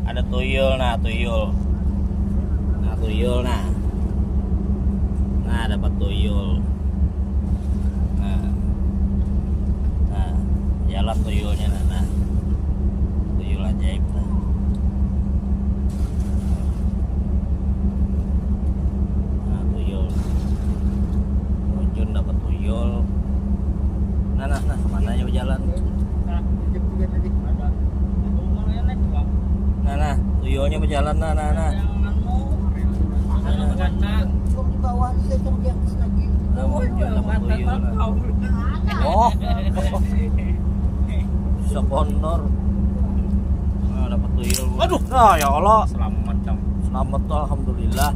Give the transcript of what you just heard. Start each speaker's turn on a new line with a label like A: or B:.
A: Ada tuyul, nah tuyul. Nah tuyul, nah. Nah dapat tuyul. Nah, nah jalan tuyulnya, nah. Tuyul ajaib, nah. Nah tuyul. Ujun dapat tuyul. Nah kemana aja berjalan? Nah tuyulnya berjalan, nah. Oh, bisa kondor. Nah, dapat tuyul. Aduh, ya Allah. Selamat, alhamdulillah.